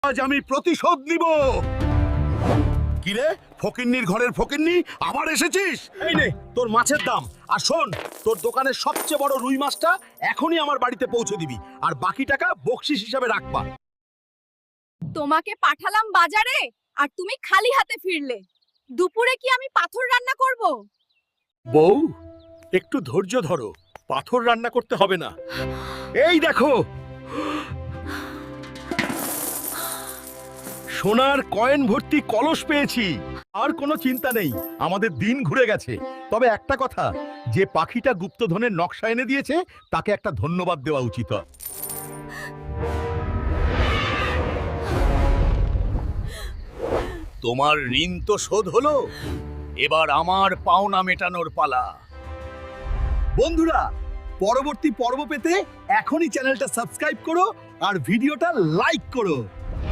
আজ আমি প্রতিশোধ নিব। কিরে, ফকিন্নির ঘরের ফকিন্নি, আবার এসেছিস? এই নে তোর মাছের দাম। আর শোন, তোর দোকানের সবচেয়ে বড় রুই মাছটা এখনই আমার বাড়িতে পৌঁছে দিবি, আর বাকি টাকা বকশিস হিসাবে রাখবা। তোমাকে পাঠালাম বাজারে আর তুমি খালি হাতে ফিরলে। দুপুরে কি আমি পাথর রান্না করব? বউ, একটু ধৈর্য ধরো, পাথর রান্না করতে হবে না। এই দেখো, সোনার কয়েন ভর্তি কলস পেয়েছি। আর কোনো চিন্তা নেই, আমাদের দিন ঘুরে গেছে। তবে একটা কথা, যে পাখিটা গুপ্তধনের নকশা এনে দিয়েছে তাকে একটা ধন্যবাদ দেওয়া উচিত। তোমার ঋণ তো শোধ হলো, এবার আমার পাওনা মেটানোর পালা। বন্ধুরা, পরবর্তী পর্ব পেতে এখনই চ্যানেলটা সাবস্ক্রাইব করো আর ভিডিওটা লাইক করো।